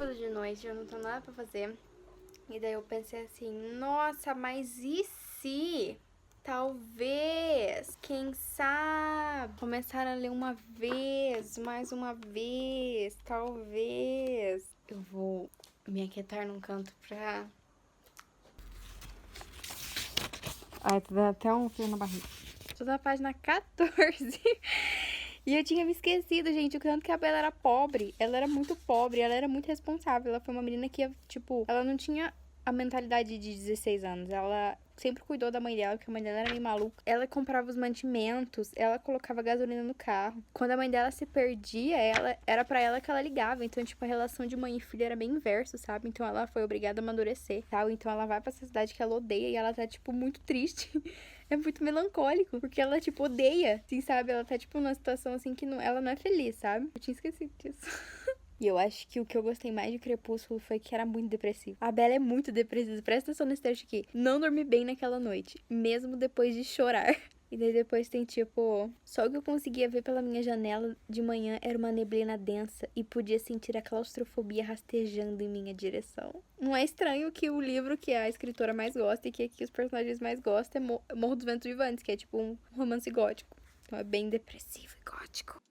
sábado de noite, eu não tenho nada pra fazer. E daí eu pensei assim, nossa, mas e se... talvez, quem sabe, começar a ler uma vez, mais uma vez, talvez. Eu vou me aquietar num canto pra... Ai, tô dando até um frio na barriga. Tô na página 14. E eu tinha me esquecido, gente, o tanto que a Bella era pobre. Ela era muito pobre, ela era muito responsável. Ela foi uma menina que, tipo, ela não tinha a mentalidade de 16 anos. Ela sempre cuidou da mãe dela, porque a mãe dela era meio maluca. Ela comprava os mantimentos, ela colocava gasolina no carro. Quando a mãe dela se perdia, era pra ela que ela ligava. Então, tipo, a relação de mãe e filha era bem inverso, sabe? Então ela foi obrigada a amadurecer, tal. Então ela vai pra essa cidade que ela odeia e ela tá, tipo, muito triste. É muito melancólico, porque ela, tipo, odeia, assim, sabe? Ela tá, tipo, numa situação, assim, que ela não é feliz, sabe? Eu tinha esquecido disso. E eu acho que o que eu gostei mais de Crepúsculo foi que era muito depressivo. A Bella é muito depressiva. Presta atenção nesse trecho aqui. Não dormi bem naquela noite, mesmo depois de chorar. E daí depois tem tipo... Só o que eu conseguia ver pela minha janela de manhã era uma neblina densa e podia sentir a claustrofobia rastejando em minha direção. Não é estranho que o livro que a escritora mais gosta e que aqui os personagens mais gostam é Morro dos Ventos Vivantes, que é tipo um romance gótico. Então é bem depressivo e gótico.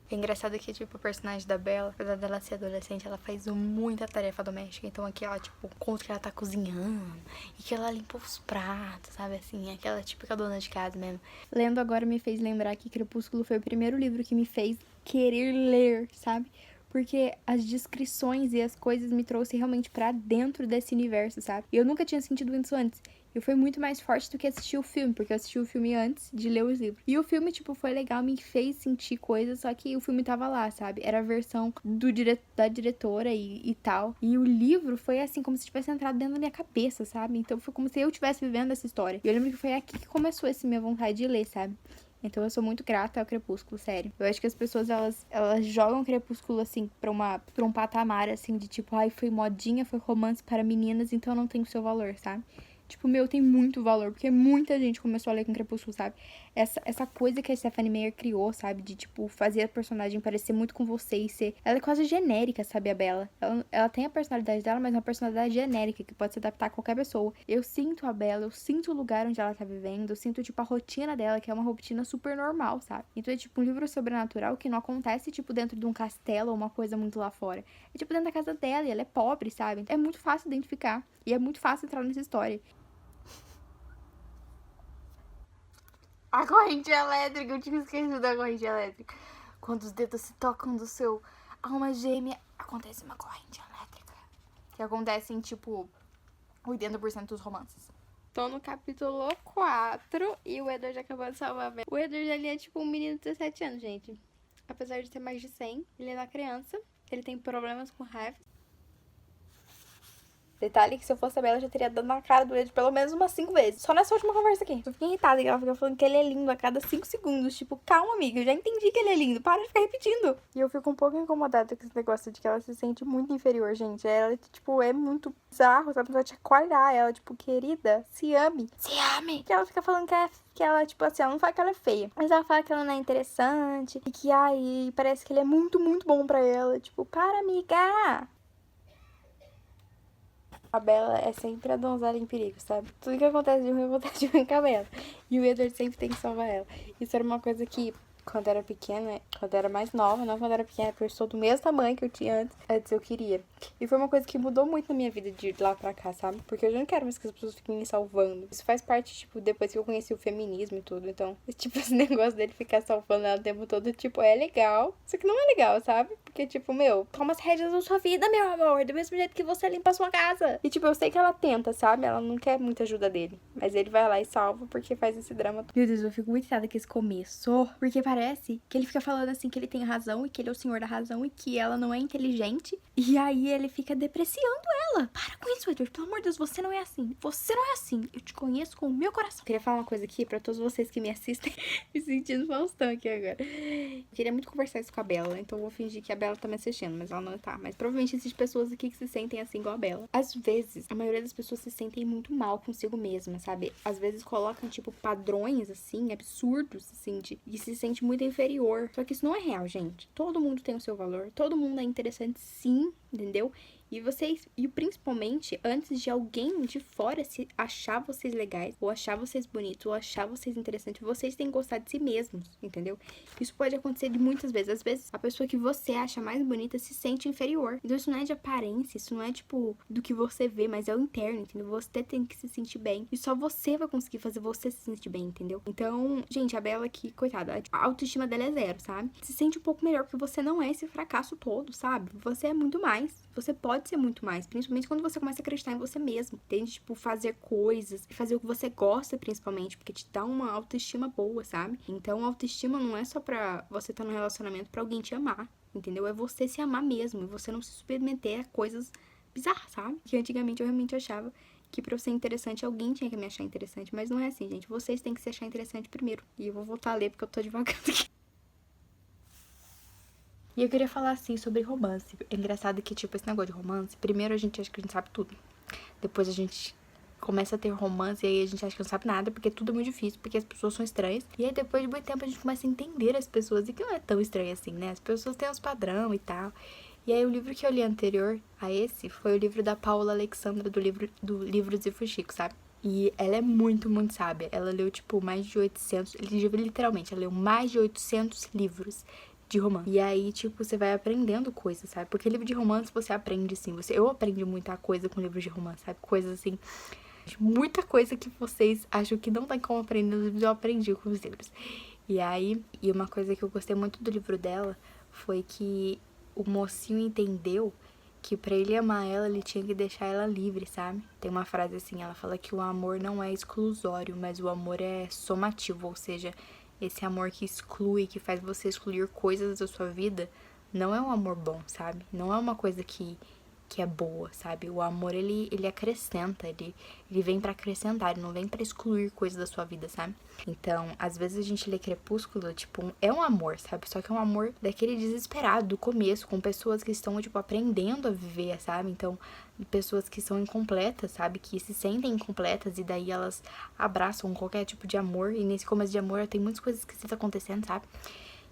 É engraçado que, tipo, a personagem da Bella, apesar dela ser adolescente, ela faz muita tarefa doméstica. Então aqui ela, tipo, conta que ela tá cozinhando e que ela limpa os pratos, sabe? Assim, aquela típica dona de casa mesmo. Lendo agora me fez lembrar que Crepúsculo foi o primeiro livro que me fez querer ler, sabe? Porque as descrições e as coisas me trouxeram realmente pra dentro desse universo, sabe? E eu nunca tinha sentido isso antes. E foi muito mais forte do que assistir o filme, porque eu assisti o filme antes de ler os livros. E o filme, tipo, foi legal, me fez sentir coisas, só que o filme tava lá, sabe? Era a versão da diretora e tal. E o livro foi assim, como se tivesse entrado dentro da minha cabeça, sabe? Então foi como se eu estivesse vivendo essa história. E eu lembro que foi aqui que começou essa minha vontade de ler, sabe? Então eu sou muito grata ao Crepúsculo, sério. Eu acho que as pessoas, elas jogam Crepúsculo, assim, pra um patamar, assim, de tipo, ai, foi modinha, foi romance para meninas, então não tem o seu valor, sabe? Tipo, meu, tem muito valor, porque muita gente começou a ler com Crepúsculo, sabe? Essa coisa que a Stephanie Meyer criou, sabe? De, tipo, fazer a personagem parecer muito com você e ser... Ela é quase genérica, sabe, a Bella? Ela tem a personalidade dela, mas é uma personalidade genérica, que pode se adaptar a qualquer pessoa. Eu sinto a Bella, eu sinto o lugar onde ela tá vivendo, eu sinto, tipo, a rotina dela, que é uma rotina super normal, sabe? Então é, tipo, um livro sobrenatural que não acontece, tipo, dentro de um castelo ou uma coisa muito lá fora. É, tipo, dentro da casa dela e ela é pobre, sabe? É muito fácil identificar. E é muito fácil entrar nessa história. A corrente elétrica, eu tinha esquecido da corrente elétrica. Quando os dedos se tocam do seu alma gêmea, acontece uma corrente elétrica. Que acontece em, tipo, 80% dos romances. Tô no capítulo 4 e o Edward acabou de salvar a Bella. O Edward, ele é tipo um menino de 17 anos, gente. Apesar de ter mais de 100, ele é uma criança. Ele tem problemas com raiva. Detalhe que se eu fosse a Bella, eu já teria dado na cara do Edward pelo menos umas 5 vezes. Só nessa última conversa aqui. Eu fiquei irritada que ela fica falando que ele é lindo a cada 5 segundos. Tipo, calma, amiga, eu já entendi que ele é lindo. Para de ficar repetindo. E eu fico um pouco incomodada com esse negócio de que ela se sente muito inferior, gente. Ela, tipo, é muito bizarro, sabe? Vai te acolher ela, tipo, querida, se ame. Se ame! Que ela fica falando que ela, tipo assim, ela não fala que ela é feia. Mas ela fala que ela não é interessante. E que, ai, parece que ele é muito, muito bom pra ela. Tipo, para, amiga! A Bella é sempre a donzela em perigo, sabe? Tudo que acontece de ruim, acontece de ruim com a Bella. E o Edward sempre tem que salvar ela. Isso era uma coisa que, quando era pequena, quando era mais nova, não quando era pequena, porque eu sou do mesmo tamanho que eu tinha antes eu queria. E foi uma coisa que mudou muito na minha vida de lá pra cá, sabe? Porque eu já não quero mais que as pessoas fiquem me salvando. Isso faz parte, tipo, depois que eu conheci o feminismo e tudo. Então, esse negócio dele ficar salvando ela o tempo todo, tipo, é legal. Só que não é legal, sabe? Porque, tipo, meu, toma as rédeas da sua vida, meu amor. Do mesmo jeito que você limpa a sua casa. E, tipo, eu sei que ela tenta, sabe? Ela não quer muita ajuda dele. Mas ele vai lá e salva porque faz esse drama. Meu Deus, eu fico muito irritada com esse começo. Porque parece que ele fica falando assim que ele tem razão e que ele é o senhor da razão e que ela não é inteligente. E aí ele fica depreciando ela. Para com isso, Edward. Pelo amor de Deus, você não é assim. Você não é assim. Eu te conheço com o meu coração. Eu queria falar uma coisa aqui pra todos vocês que me assistem. Me sentindo Faustão aqui agora. Eu queria muito conversar isso com a Bella. Então eu vou fingir que a Bela tá me assistindo, mas ela não tá. Mas provavelmente existem pessoas aqui que se sentem assim igual a Bela. Às vezes, a maioria das pessoas se sentem muito mal consigo mesma, sabe? Às vezes colocam, tipo, padrões, assim, absurdos, assim, e se sente muito inferior. Só que isso não é real, gente. Todo mundo tem o seu valor, todo mundo é interessante sim, entendeu? E vocês, e principalmente, antes de alguém de fora se achar vocês legais, ou achar vocês bonitos, ou achar vocês interessantes, vocês têm que gostar de si mesmos, entendeu? Isso pode acontecer de muitas vezes. Às vezes, a pessoa que você acha mais bonita se sente inferior. Então, isso não é de aparência, isso não é, tipo, do que você vê, mas é o interno, entendeu? Você tem que se sentir bem. E só você vai conseguir fazer você se sentir bem, entendeu? Então, gente, a Bela aqui, coitada, a autoestima dela é zero, sabe? Se sente um pouco melhor, porque você não é esse fracasso todo, sabe? Você é muito mais. Você pode ser muito mais, principalmente quando você começa a acreditar em você mesmo. Entende? Tipo, fazer coisas, fazer o que você gosta, principalmente, porque te dá uma autoestima boa, sabe? Então, autoestima não é só pra você estar num relacionamento pra alguém te amar, entendeu? É você se amar mesmo, e você não se submeter a coisas bizarras, sabe? Que antigamente eu realmente achava que pra eu ser interessante, alguém tinha que me achar interessante, mas não é assim, gente. Vocês têm que se achar interessante primeiro. E eu vou voltar a ler, porque eu tô devagando aqui. E eu queria falar, assim, sobre romance. É engraçado que, tipo, esse negócio de romance, primeiro a gente acha que a gente sabe tudo. Depois a gente começa a ter romance e aí a gente acha que não sabe nada, porque tudo é muito difícil, porque as pessoas são estranhas. E aí depois de muito tempo a gente começa a entender as pessoas, e que não é tão estranho assim, né? As pessoas têm os padrão e tal. E aí o livro que eu li anterior a esse foi o livro da Paula Alexandra, do Livros e Fuxico, sabe? E ela é muito, muito sábia. Ela leu, tipo, mais de 800... Literalmente, ela leu mais de 800 livros de romance. E aí, tipo, você vai aprendendo coisas, sabe? Porque livro de romance você aprende, sim. Eu aprendi muita coisa com livros de romance, sabe? Coisas assim... Muita coisa que vocês acham que não tem como aprender nos livros, eu aprendi com os livros. E aí, uma coisa que eu gostei muito do livro dela foi que o mocinho entendeu que pra ele amar ela, ele tinha que deixar ela livre, sabe? Tem uma frase assim, ela fala que o amor não é exclusório, mas o amor é somativo, ou seja, esse amor que exclui, que faz você excluir coisas da sua vida, não é um amor bom, sabe? Não é uma coisa que é boa, sabe? O amor, ele acrescenta, ele vem pra acrescentar, ele não vem pra excluir coisas da sua vida, sabe? Então, às vezes a gente lê Crepúsculo, tipo, é um amor, sabe? Só que é um amor daquele desesperado, do começo, com pessoas que estão, tipo, aprendendo a viver, sabe? Então, pessoas que são incompletas, sabe? Que se sentem incompletas e daí elas abraçam qualquer tipo de amor. E nesse começo de amor tem muitas coisas esquisitas acontecendo, sabe?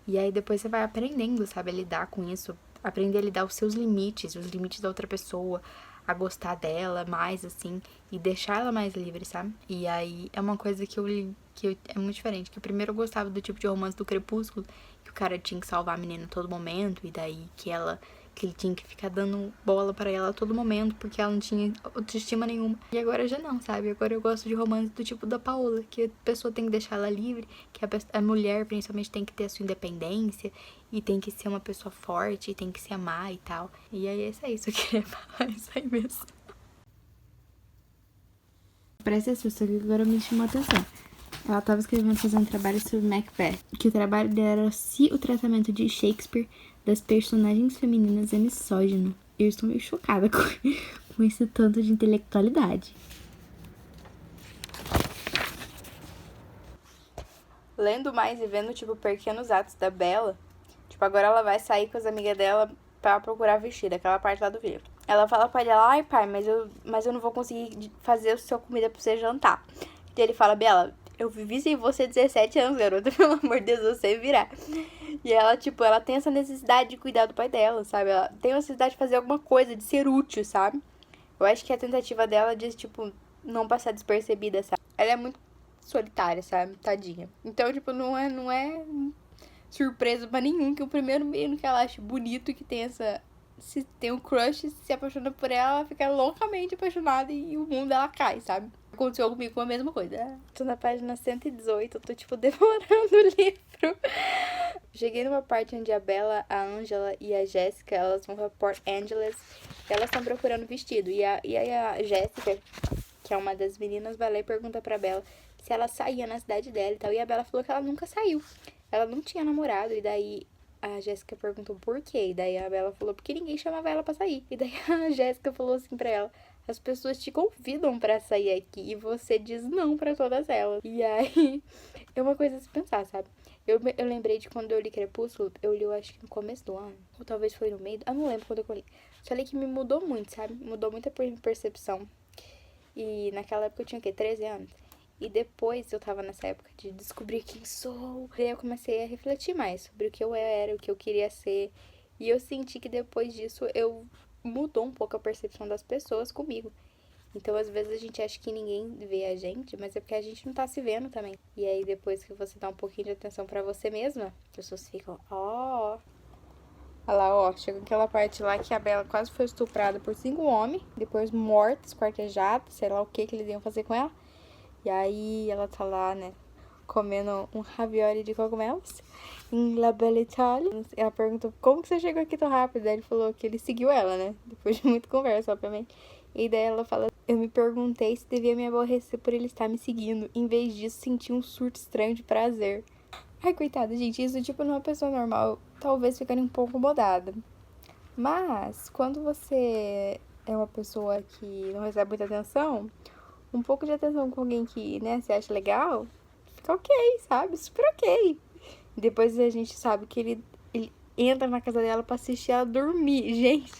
E aí depois você vai aprendendo, sabe? A lidar com isso. Aprender a lidar os seus limites, os limites da outra pessoa, a gostar dela mais, assim, e deixar ela mais livre, sabe? E aí é uma coisa que é muito diferente. Que primeiro eu gostava do tipo de romance do Crepúsculo, que o cara tinha que salvar a menina a todo momento, e daí que ele tinha que ficar dando bola pra ela a todo momento, porque ela não tinha autoestima nenhuma. E agora já não, sabe? Agora eu gosto de romance do tipo da Paola, que a pessoa tem que deixar ela livre, que a mulher, principalmente, tem que ter a sua independência, e tem que ser uma pessoa forte, e tem que se amar e tal. E aí é isso, eu queria falar isso aí mesmo. Presta atenção, que agora me chamou a atenção. Ela estava escrevendo, fazendo um trabalho sobre Macbeth, que o trabalho dela era se o tratamento de Shakespeare das personagens femininas é misógino. Eu estou meio chocada com esse tanto de intelectualidade. Lendo mais e vendo, tipo, pequenos atos da Bella, tipo, agora ela vai sair com as amigas dela pra procurar vestido, aquela parte lá do livro. Ela fala pra ela, ai pai, mas eu não vou conseguir fazer a sua comida pra você jantar. E ele fala, Bella, eu vivi sem você 17 anos, garota, pelo amor de Deus, você virar. E ela, tipo, ela tem essa necessidade de cuidar do pai dela, sabe? Ela tem a necessidade de fazer alguma coisa, de ser útil, sabe? Eu acho que a tentativa dela de, tipo, não passar despercebida, sabe? Ela é muito solitária, sabe? Tadinha. Então, tipo, não é surpresa pra nenhum que o primeiro menino que ela acha bonito, que tem se tem um crush, se apaixona por ela fica loucamente apaixonada e o mundo dela cai, sabe? Aconteceu comigo com a mesma coisa. Tô na página 118, eu tô, tipo, devorando o livro. Cheguei numa parte onde a Bella, a Angela e a Jéssica, elas vão pra Port Angeles. Elas estão procurando vestido. E aí a Jéssica, que é uma das meninas, vai lá e pergunta pra Bella se ela saía na cidade dela e tal. E a Bella falou que ela nunca saiu. Ela não tinha namorado. E daí a Jéssica perguntou por quê. E daí a Bella falou porque ninguém chamava ela pra sair. E daí a Jéssica falou assim pra ela: as pessoas te convidam pra sair aqui e você diz não pra todas elas. E aí é uma coisa a se pensar, sabe? Eu lembrei de quando eu li Crepúsculo, eu li, eu acho que no começo do ano, ou talvez foi no meio, eu não lembro quando eu li. Só li que me mudou muito, sabe? Mudou muito a percepção. E naquela época eu tinha o quê? 13 anos. E depois eu tava nessa época de descobrir quem sou. E aí eu comecei a refletir mais sobre o que eu era, o que eu queria ser. E eu senti que depois disso eu mudou um pouco a percepção das pessoas comigo. Então, às vezes, a gente acha que ninguém vê a gente, mas é porque a gente não tá se vendo também. E aí, depois que você dá um pouquinho de atenção pra você mesma, as pessoas ficam, ó. Olha lá, ó, chega aquela parte lá que a Bella quase foi estuprada por 5 homens, depois morta, esquartejada, sei lá o que eles iam fazer com ela. E aí, ela tá lá, né, comendo um ravioli de cogumelos em La Belle Italie. Ela perguntou, como que você chegou aqui tão rápido? Aí ele falou que ele seguiu ela, né, depois de muita conversa, obviamente. E daí ela fala, eu me perguntei se devia me aborrecer por ele estar me seguindo. Em vez disso, senti um surto estranho de prazer. Ai, coitada, gente, isso tipo numa pessoa normal, talvez ficaria um pouco incomodada. Mas, quando você é uma pessoa que não recebe muita atenção, um pouco de atenção com alguém que, né, você acha legal, fica ok, sabe? Super ok. Depois a gente sabe que ele entra na casa dela pra assistir ela dormir, gente.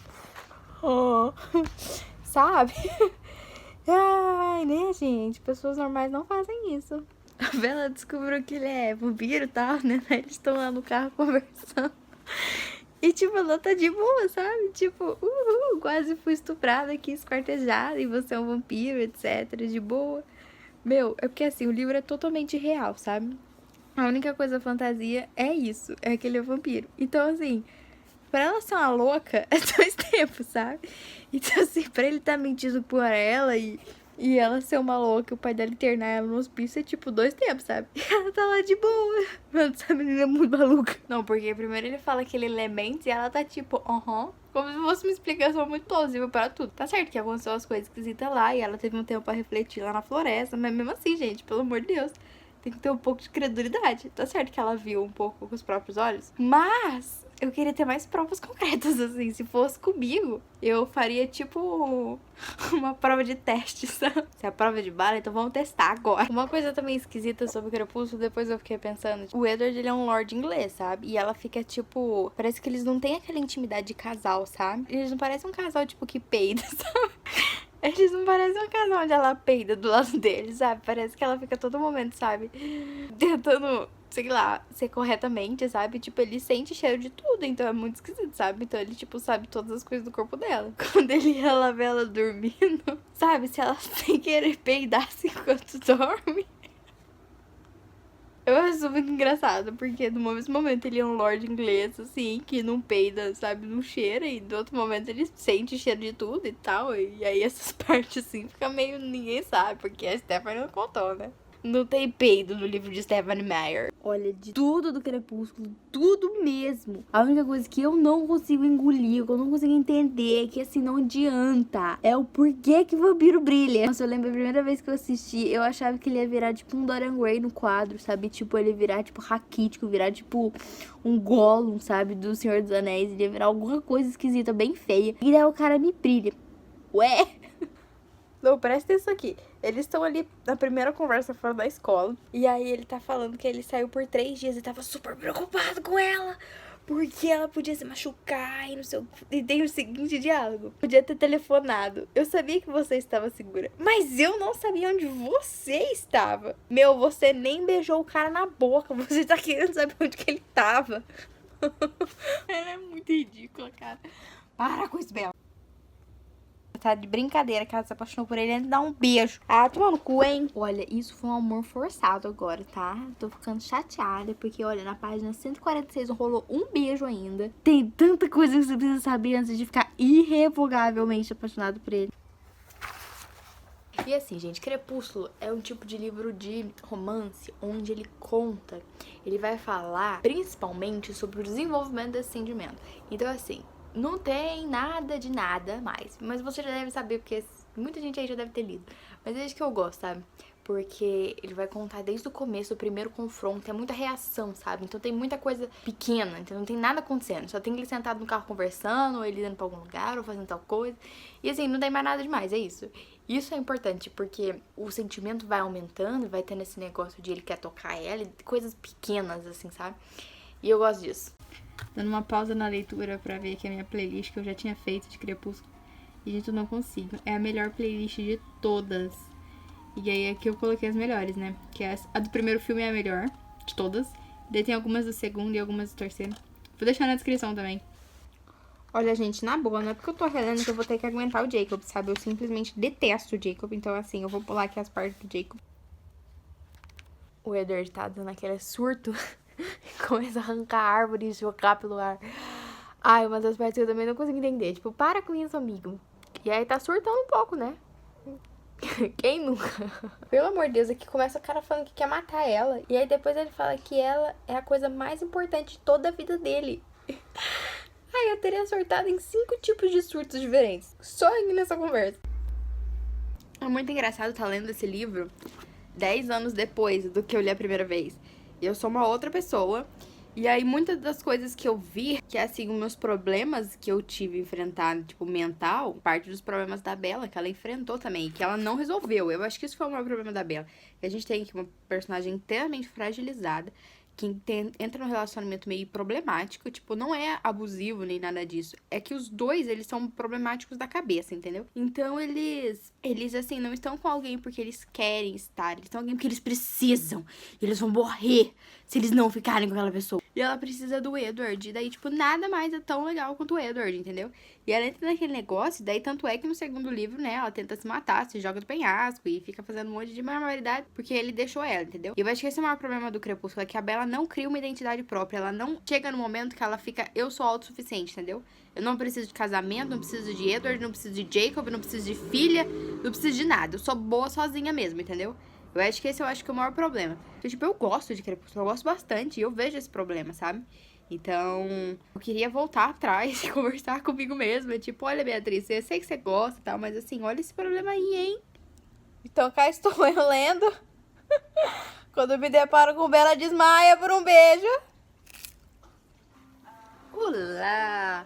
Oh. Sabe? Ai, né, gente? Pessoas normais não fazem isso. A Bella descobriu que ele é vampiro e tal, né? Eles estão lá no carro conversando. E, tipo, ela tá de boa, sabe? Tipo, quase fui estuprada aqui, esquartejada, e você é um vampiro, etc. De boa. Meu, é porque, assim, o livro é totalmente real, sabe? A única coisa fantasia é isso, é que ele é vampiro. Então, assim, pra ela ser uma louca, é 2 tempos, sabe? Então, assim, pra ele tá mentindo por ela e ela ser uma louca, o pai dela internar ela no hospício, é tipo 2 tempos, sabe? E ela tá lá de boa. Mano, essa menina é muito maluca. Não, porque primeiro ele fala que ele lê mentes e ela tá tipo, como se fosse uma explicação muito plausível pra tudo. Tá certo que aconteceu as coisas esquisitas lá e ela teve um tempo pra refletir lá na floresta, mas mesmo assim, gente, pelo amor de Deus, tem que ter um pouco de credulidade. Tá certo que ela viu um pouco com os próprios olhos, mas eu queria ter mais provas concretas, assim. Se fosse comigo, eu faria, tipo, uma prova de teste, sabe? Se é a prova de bala, então vamos testar agora. Uma coisa também esquisita sobre o Crepúsculo, depois eu fiquei pensando, o Edward, ele é um lord inglês, sabe? E ela fica, tipo, parece que eles não têm aquela intimidade de casal, sabe? Eles não parecem um casal, tipo, que peida, sabe? Eles não parecem um casal onde ela peida do lado dele, sabe? Parece que ela fica a todo momento, sabe? Tentando, sei lá, ser corretamente, sabe? Tipo, ele sente cheiro de tudo, então é muito esquisito, sabe? Então ele, tipo, sabe todas as coisas do corpo dela. Quando ele ela vê ela dormindo, sabe? Se ela sem querer peidasse enquanto dorme. Eu acho muito engraçado, porque no mesmo momento ele é um lord inglês, assim, que não peida, sabe, não cheira, e do outro momento ele sente cheiro de tudo e tal, e aí essas partes, assim, fica meio ninguém sabe, porque a Stephanie não contou, né? Não tem peido no livro de Stephanie Meyer. Olha, de tudo do Crepúsculo, tudo mesmo. A única coisa que eu não consigo engolir, que eu não consigo entender, que assim, não adianta, é o porquê que o vampiro brilha. Nossa, eu lembro a primeira vez que eu assisti, eu achava que ele ia virar tipo um Dorian Gray no quadro, sabe? Tipo, ele ia virar tipo raquítico, virar tipo um Gollum, sabe? Do Senhor dos Anéis. Ele ia virar alguma coisa esquisita, bem feia. E daí o cara me brilha. Ué? Não, presta atenção aqui. Eles estão ali na primeira conversa fora da escola. E aí ele tá falando que ele saiu por 3 dias e tava super preocupado com ela. Porque ela podia se machucar e não sei o que. E tem o seguinte diálogo. Podia ter telefonado. Eu sabia que você estava segura. Mas eu não sabia onde você estava. Meu, você nem beijou o cara na boca. Você tá querendo saber onde que ele tava. Ela é muito ridícula, cara. Para com isso, Bela. Tá de brincadeira que ela se apaixonou por ele, ele dá um beijo. Ah, toma no cu, hein? Olha, isso foi um amor forçado agora, tá? Tô ficando chateada, porque, olha, na página 146 rolou um beijo ainda. Tem tanta coisa que você precisa saber antes de ficar irrevogavelmente apaixonado por ele. E assim, gente, Crepúsculo é um tipo de livro de romance onde ele conta, ele vai falar principalmente sobre o desenvolvimento desse sentimento. Então, assim, não tem nada de nada mais. Mas você já deve saber, porque muita gente aí já deve ter lido. Mas é isso que eu gosto, sabe? porque ele vai contar desde o começo, o primeiro confronto, é muita reação, sabe? Então tem muita coisa pequena, então não tem nada acontecendo. Só tem ele sentado no carro conversando, ou ele indo pra algum lugar, ou fazendo tal coisa. E assim, não tem mais nada demais, é isso. Isso é importante, porque o sentimento vai aumentando, vai tendo esse negócio de ele quer tocar ela, coisas pequenas, assim, sabe? E eu gosto disso. Dando uma pausa na leitura pra ver aqui a minha playlist que eu já tinha feito de Crepúsculo. E, gente, eu não consigo. É a melhor playlist de todas. E aí aqui eu coloquei as melhores, né? Que a do primeiro filme é a melhor de todas. Daí tem algumas do segundo e algumas do terceiro. Vou deixar na descrição também. Olha, gente, na boa, não é porque eu tô relendo que eu vou ter que aguentar o Jacob, sabe? Eu simplesmente detesto o Jacob. Então, assim, eu vou pular aqui as partes do Jacob. O Edward tá dando aquele surto. Começa a arrancar árvores e jogar pelo ar. Ai, uma das partes que eu também não consigo entender. Tipo, para com isso, amigo. E aí tá surtando um pouco, né? Quem nunca? Pelo amor de Deus, aqui começa o cara falando que quer matar ela. E aí depois ele fala que ela é a coisa mais importante de toda a vida dele. Ai, eu teria surtado em 5 tipos de surtos diferentes. Só aqui nessa conversa. É muito engraçado estar lendo esse livro 10 anos depois do que eu li a primeira vez. E eu sou uma outra pessoa. E aí, muitas das coisas que eu vi, que assim, os meus problemas que eu tive a enfrentar, tipo, mental, parte dos problemas da Bella, que ela enfrentou também, que ela não resolveu. Eu acho que isso foi o maior problema da Bella. Que a gente tem aqui uma personagem inteiramente fragilizada, que entra num relacionamento meio problemático, tipo, não é abusivo nem nada disso. É que os dois, eles são problemáticos da cabeça, entendeu? Então, eles assim, não estão com alguém porque eles querem estar, eles estão com alguém porque eles precisam. E eles vão morrer se eles não ficarem com aquela pessoa. E ela precisa do Edward. E daí, tipo, nada mais é tão legal quanto o Edward, entendeu? E ela entra naquele negócio, daí tanto é que no segundo livro, né, ela tenta se matar, se joga do penhasco e fica fazendo um monte de barbaridade porque ele deixou ela, entendeu? E eu acho que esse é o maior problema do Crepúsculo, é que a Bella não cria uma identidade própria. Ela não chega no momento que ela fica, eu sou autossuficiente, entendeu? Eu não preciso de casamento, não preciso de Edward, não preciso de Jacob, não preciso de filha, não preciso de nada. Eu sou boa sozinha mesmo, entendeu? Eu acho que esse é o maior problema. Porque, tipo, eu gosto de Crepúsculo, eu gosto bastante, e eu vejo esse problema, sabe? Então, eu queria voltar atrás e conversar comigo mesma. Tipo, olha, Beatriz, eu sei que você gosta e tal, mas assim, olha esse problema aí, hein? Então, cá estou eu lendo. Quando me deparo com Bella, desmaia por um beijo. Olá!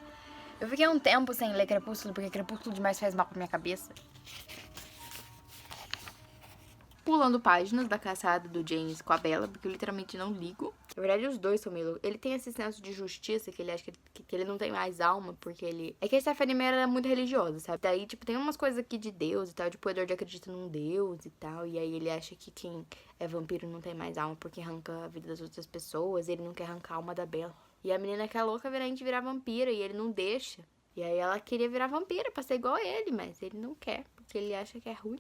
Eu fiquei um tempo sem ler Crepúsculo, porque Crepúsculo demais faz mal pra minha cabeça. Pulando páginas da caçada do James com a Bella, porque eu literalmente não ligo. Na verdade, os dois são meio loucos. Ele tem esse senso de justiça, que ele acha que ele não tem mais alma, porque ele... É que a Stephanie Meyer era muito religiosa, sabe? Daí, tipo, tem umas coisas aqui de Deus e tal. Tipo, o Edward acredita num Deus e tal. E aí ele acha que quem é vampiro não tem mais alma porque arranca a vida das outras pessoas. Ele não quer arrancar a alma da Bella. E a menina que é louca virar vampira e ele não deixa. E aí ela queria virar vampira pra ser igual a ele, mas ele não quer, porque ele acha que é ruim.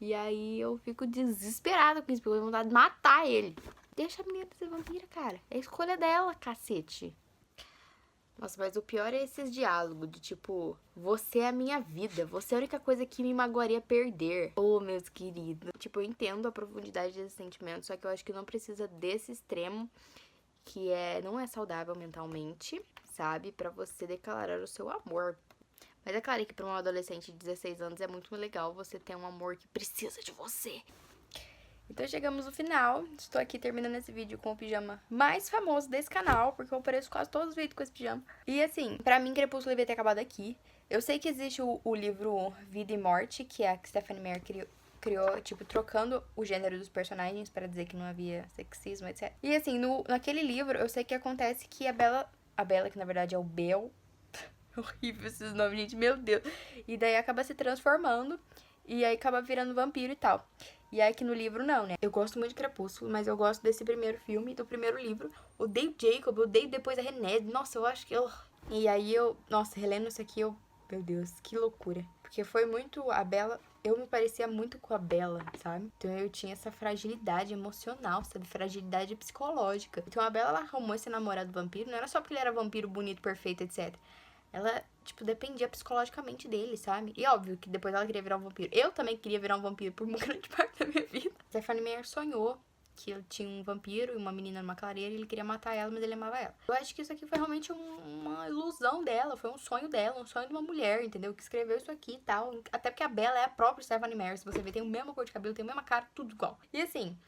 E aí eu fico desesperada com isso, porque eu tenho vontade de matar ele. Deixa a menina ser vampira, cara. É a escolha dela, cacete. Nossa, mas o pior é esses diálogos de tipo, você é a minha vida, você é a única coisa que me magoaria perder. Ô, meus queridos. Tipo, eu entendo a profundidade desse sentimento, só que eu acho que não precisa desse extremo, que não é saudável mentalmente, sabe? Pra você declarar o seu amor. Mas é claro que pra um adolescente de 16 anos é muito legal você ter um amor que precisa de você. Então chegamos no final. Estou aqui terminando esse vídeo com o pijama mais famoso desse canal, porque eu apareço quase todos os vídeos com esse pijama. E assim, pra mim Crepúsculo devia ter acabado aqui. Eu sei que existe o livro Vida e Morte, que é a Stephanie Meyer criou, tipo, trocando o gênero dos personagens pra dizer que não havia sexismo, etc. E assim, naquele livro, eu sei que acontece que a Bella, que na verdade é o Bel... Horrível esses nomes, gente, meu Deus. E daí acaba se transformando e aí acaba virando vampiro e tal. E aí aqui no livro não, né? Eu gosto muito de Crepúsculo, mas eu gosto desse primeiro filme, do primeiro livro. Odeio o Jacob, odeio depois a René. Nossa, eu acho que eu... E aí nossa, relendo isso aqui, meu Deus, que loucura. Porque foi muito a Bella... Eu me parecia muito com a Bella, sabe? Então eu tinha essa fragilidade emocional, sabe? Fragilidade psicológica. Então a Bella, ela arrumou esse namorado vampiro, não era só porque ele era vampiro, bonito, perfeito, etc. Ela, tipo, dependia psicologicamente dele, sabe? E óbvio que depois ela queria virar um vampiro. Eu também queria virar um vampiro por uma grande parte da minha vida. Stephanie Meyer sonhou que ele tinha um vampiro e uma menina numa clareira e ele queria matar ela, mas ele amava ela. Eu acho que isso aqui foi realmente uma ilusão dela, foi um sonho dela, um sonho de uma mulher, entendeu? Que escreveu isso aqui e tal. Até porque a Bella é a própria Stephanie Meyer, se você ver, tem a mesma cor de cabelo, tem a mesma cara, tudo igual. E assim,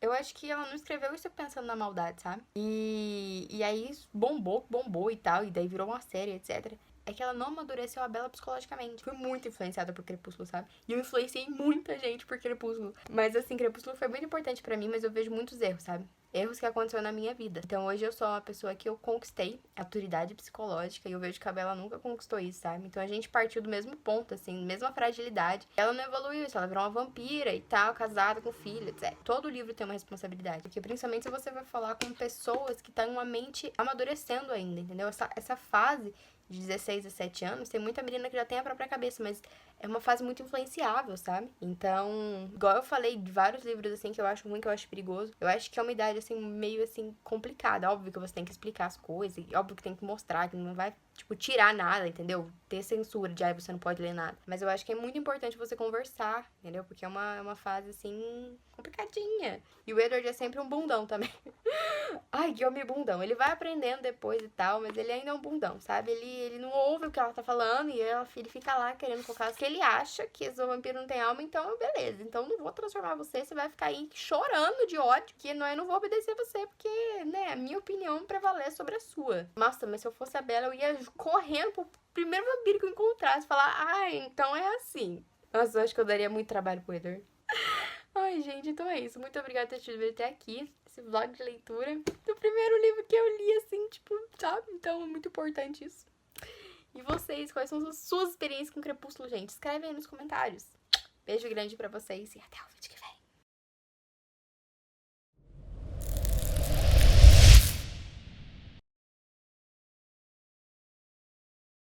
eu acho que ela não escreveu isso pensando na maldade, sabe? E aí bombou e tal, e daí virou uma série, etc. É que ela não amadureceu a Bella psicologicamente. Fui muito influenciada por Crepúsculo, sabe? E eu influenciei muita gente por Crepúsculo. Mas assim, Crepúsculo foi muito importante pra mim, mas eu vejo muitos erros, sabe? Erros que aconteceram na minha vida. Então hoje eu sou uma pessoa que eu conquistei autoridade psicológica e eu vejo que a Bella nunca conquistou isso, sabe? Então a gente partiu do mesmo ponto, assim, mesma fragilidade. Ela não evoluiu isso, ela virou uma vampira e tal, casada com filho, etc. Todo livro tem uma responsabilidade. Porque principalmente se você vai falar com pessoas que estão uma mente amadurecendo ainda, entendeu? Essa fase de 16, 17 anos, tem muita menina que já tem a própria cabeça, mas é uma fase muito influenciável, sabe? Então, igual eu falei de vários livros, assim, que eu acho ruim, que eu acho perigoso, eu acho que é uma idade, assim, meio, assim, complicada. Óbvio que você tem que explicar as coisas, e óbvio que tem que mostrar, que não vai, tipo, tirar nada, entendeu? Ter censura de, você não pode ler nada. Mas eu acho que é muito importante você conversar, entendeu? Porque é uma fase, assim, complicadinha. E o Edward é sempre um bundão também. Ai, que homem bundão. Ele vai aprendendo depois e tal, mas ele ainda é um bundão, sabe? Ele não ouve o que ela tá falando e ele fica lá querendo colocar. Se ele acha que esse vampiro não tem alma, então beleza. Então não vou transformar você, você vai ficar aí chorando de ódio, que não, eu não vou obedecer você, porque, né, a minha opinião prevalece sobre a sua. Nossa, mas se eu fosse a Bella, eu ia correndo pro primeiro vampiro que eu encontrasse, falar, então é assim. Nossa, eu acho que eu daria muito trabalho pro Edward. Ai, gente, então é isso. Muito obrigada por ter tido até aqui. Esse vlog de leitura do primeiro livro que eu li, assim, tipo, sabe? Então é muito importante isso. E vocês, quais são as suas experiências com Crepúsculo, gente? Escreve aí nos comentários. Beijo grande pra vocês e até o vídeo que vem.